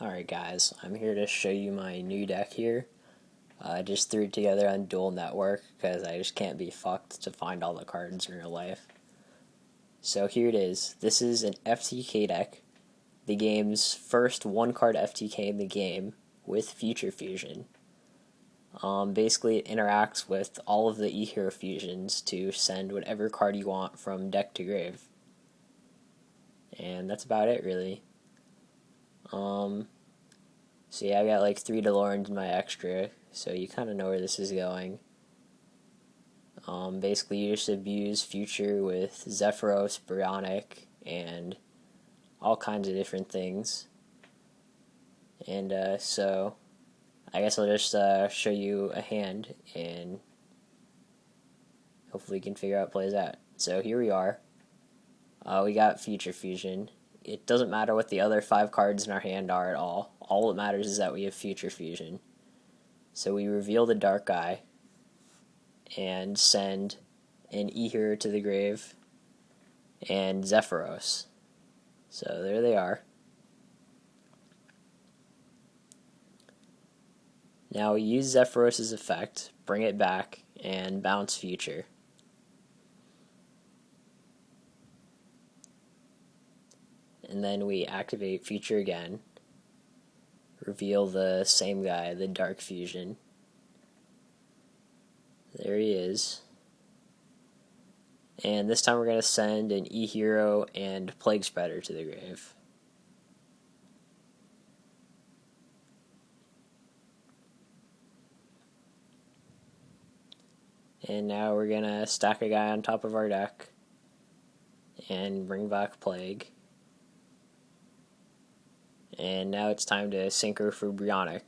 Alright guys, I'm here to show you my new deck here. I just threw it together on Dual Network because I just can't be fucked to find all the cards in real life. So here it is. This is an FTK deck, the game's first one-card FTK in the game with Future Fusion. Basically it interacts with all of the E-Hero fusions to send whatever card you want from deck to grave. And that's about it really. So yeah, I got like 3 DeLoreans in my extra, so you kind of know where this is going. Basically you just abuse Future with Zephyros, Bionic, and all kinds of different things. And so I guess I'll just show you a hand, and hopefully you can figure out how it plays out. So here we are. We got Future Fusion. It doesn't matter what the other 5 cards in our hand are at all. All that matters is that we have Future Fusion. So we reveal the Dark Eye and send an E-Hero to the grave and Zephyros. So there they are. Now we use Zephyros' effect, bring it back, and bounce Future. And then we activate Future again, reveal the same guy, the Dark Fusion. There he is. And this time we're going to send an E-Hero and Plague Spreader to the grave. And now we're going to stack a guy on top of our deck and bring back Plague. And now it's time to synchro for Bionic.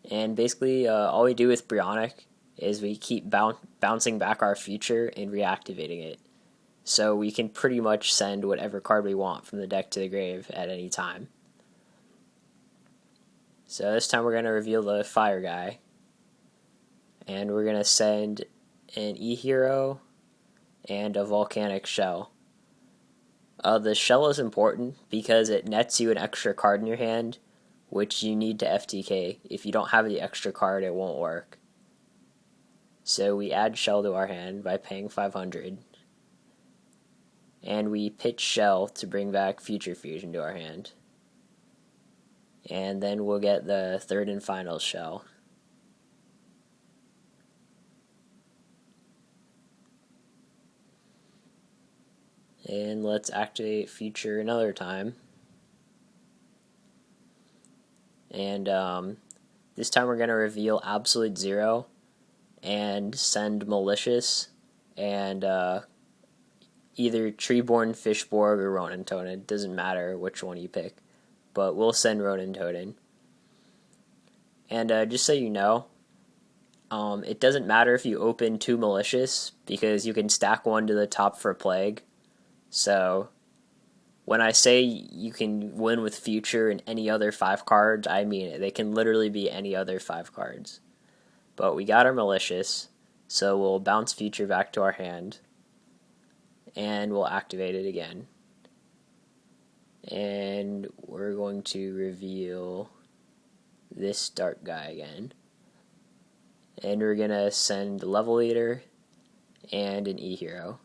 And basically all we do with Bionic is we keep bouncing back our Future and reactivating it. So we can pretty much send whatever card we want from the deck to the grave at any time. So this time we're going to reveal the Fire guy. And we're going to send an E-Hero and a Volcanic Shell. The shell is important because it nets you an extra card in your hand, which you need to FTK. If you don't have the extra card, it won't work. So we add shell to our hand by paying 500. And we pitch shell to bring back Future Fusion to our hand. And then we'll get the third and final shell. And let's activate Future another time. And this time we're going to reveal Absolute Zero and send Malicious and either Treeborn, Fishborg, or Ronin Tonin. It doesn't matter which one you pick, but we'll send Ronin Tonin. And just so you know, it doesn't matter if you open 2 Malicious because you can stack one to the top for Plague. So when I say you can win with Future and any other 5 cards, I mean it. They can literally be any other 5 cards. But we got our Malicious, so we'll bounce Future back to our hand, and we'll activate it again. And we're going to reveal this Dark guy again. And we're going to send Level Leader and an E-Hero.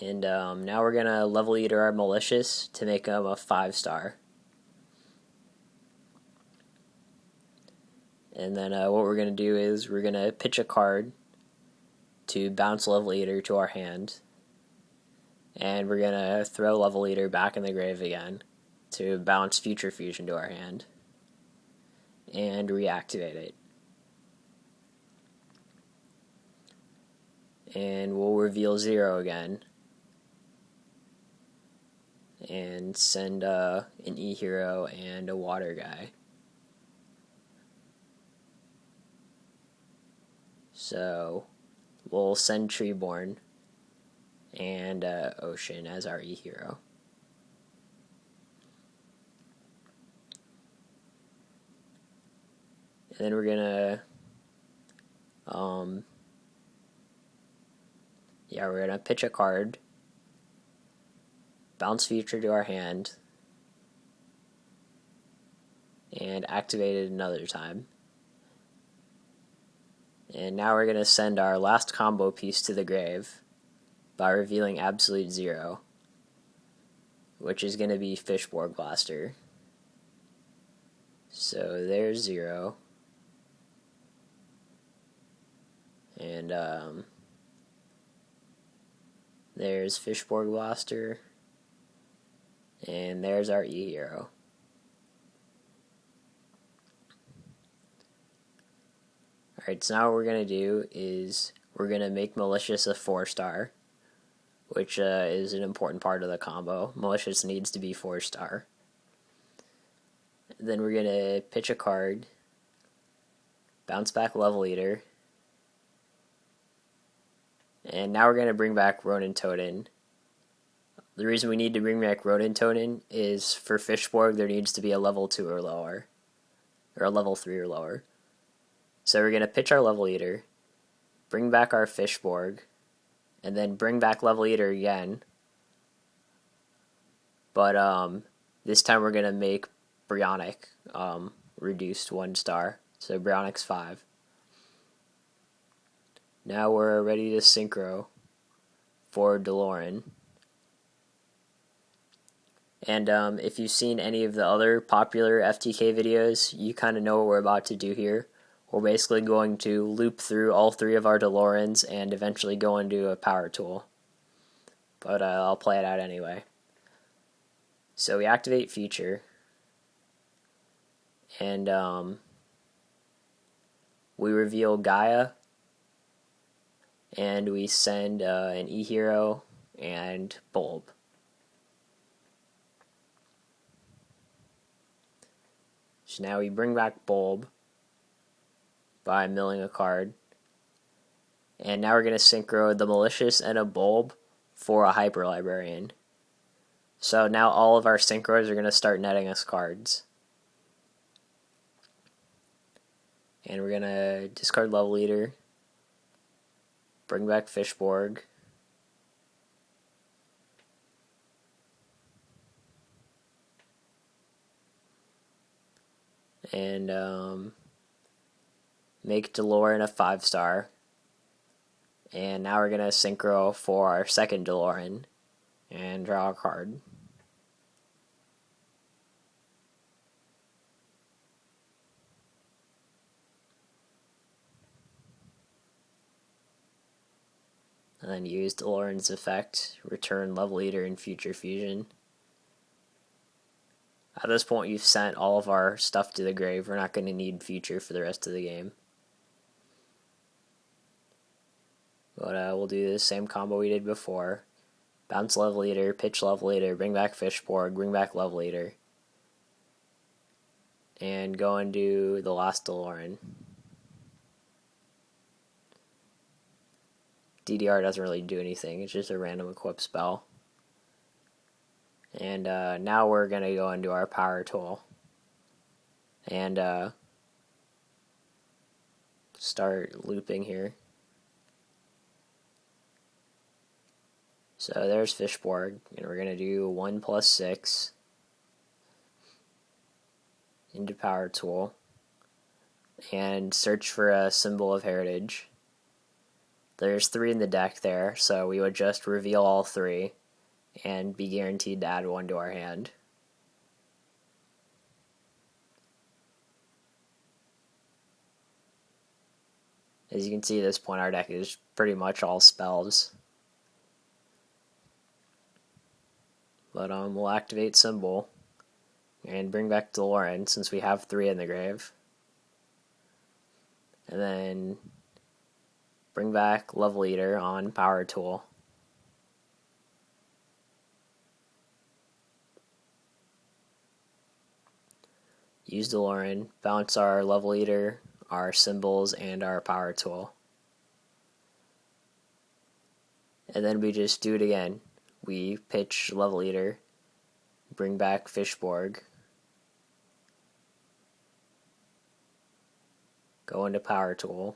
And now we're going to Level Leader our Malicious to make him a 5-star. And then what we're going to do is we're going to pitch a card to bounce Level Leader to our hand. And we're going to throw Level Leader back in the grave again to bounce Future Fusion to our hand. And reactivate it. And we'll reveal Zero again. And send an E-Hero and a Water guy. So we'll send Treeborn and Ocean as our E-Hero. And then we're gonna Yeah, we're gonna pitch a card, bounce feature to our hand, and activate it another time. And now we're gonna send our last combo piece to the grave by revealing Absolute Zero, which is gonna be Fishborg Blaster. So there's 0. And there's Fishborg Blaster. And there's our E-Hero. Alright, so now what we're going to do is we're going to make Malicious a 4-star, which is an important part of the combo. Malicious needs to be 4-star. Then we're going to pitch a card, bounce back Level Eater, and now we're going to bring back Ronin Toten. The reason we need to bring back Ronin Toten is for Fishborg there needs to be a level 2 or lower, or a level 3 or lower. So we're going to pitch our Level Eater, bring back our Fishborg, and then bring back Level Eater again. But this time we're going to make Brionac reduced 1-star. So Brionac's 5. Now we're ready to synchro for DeLorean. And if you've seen any of the other popular FTK videos, you kind of know what we're about to do here. We're basically going to loop through all 3 of our DeLoreans and eventually go into a power tool. But I'll play it out anyway. So we activate feature. And we reveal Gaia. And we send an E-Hero and Bulb. So now we bring back Bulb by milling a card. And now we're going to synchro the Malicious and a Bulb for a Hyper Librarian. So now all of our synchros are going to start netting us cards. And we're going to discard Level Eater, bring back Fishborg, and make DeLorean a 5-star. And now we're going to synchro for our second DeLorean and draw a card. And then use DeLorean's effect, return Level Eater in Future Fusion. At this point you've sent all of our stuff to the grave. We're not going to need Future for the rest of the game. But we'll do the same combo we did before. Bounce Level Eater, pitch Level Eater, bring back Fishborg, bring back Level Eater. And go and do the last DeLorean. DDR doesn't really do anything, it's just a random equip spell. And now we're going to go into our power tool. And start looping here. So there's Fishborg, and we're going to do 1 + 6 into power tool and search for a symbol of heritage. There's 3 in the deck there, so we would just reveal all 3 and be guaranteed to add 1 to our hand. As you can see at this point, our deck is pretty much all spells. But we'll activate symbol and bring back DeLorean since we have 3 in the grave. And then bring back Level Eater on power tool. Use DeLorean, bounce our Level Eater, our symbols, and our power tool. And then we just do it again. We pitch Level Eater, bring back Fishborg, go into power tool,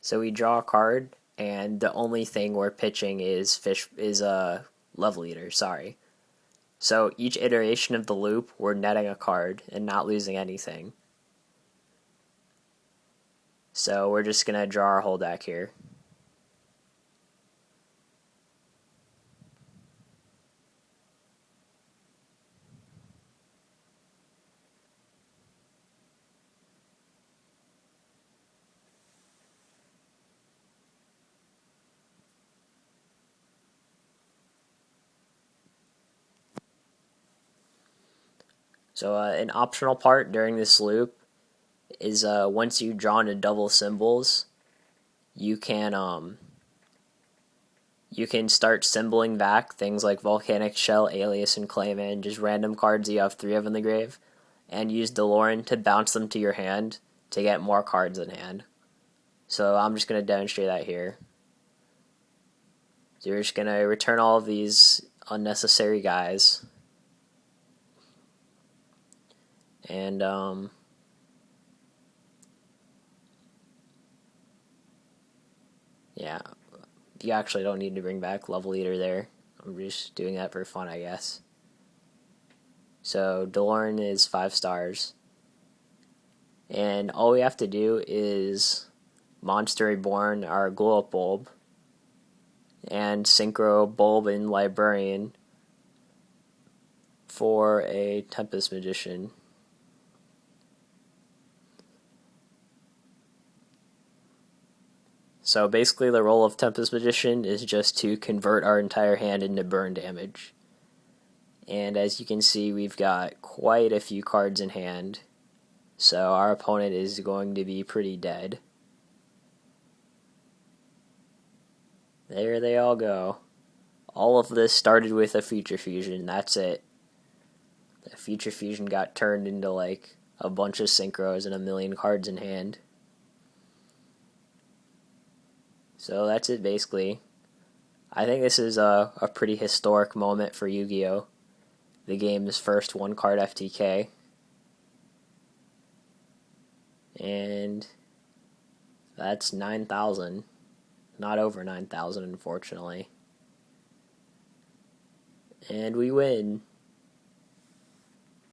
So we draw a card, and the only thing we're pitching is a Love Leader. Sorry. So each iteration of the loop, we're netting a card and not losing anything. So we're just gonna draw our whole deck here. So an optional part during this loop is once you've drawn a double symbols, you can start symboling back things like Volcanic Shell, Alias, and Clayman, just random cards you have 3 of in the grave, and use DeLorean to bounce them to your hand to get more cards in hand. So I'm just going to demonstrate that here. So you're just going to return all of these unnecessary guys. And yeah, you actually don't need to bring back Love Leader there. I'm just doing that for fun, I guess. So DeLorean is 5 stars. And all we have to do is Monster Reborn our Glow Up Bulb and Synchro Bulb and Librarian for a Tempest Magician. So basically the role of Tempest Magician is just to convert our entire hand into burn damage. And as you can see, we've got quite a few cards in hand, so our opponent is going to be pretty dead. There they all go. All of this started with a Future Fusion, that's it. The Future Fusion got turned into like a bunch of synchros and a million cards in hand. So that's it basically. I think this is a pretty historic moment for Yu-Gi-Oh! The game's first one-card FTK. And that's 9,000. Not over 9,000, unfortunately. And we win.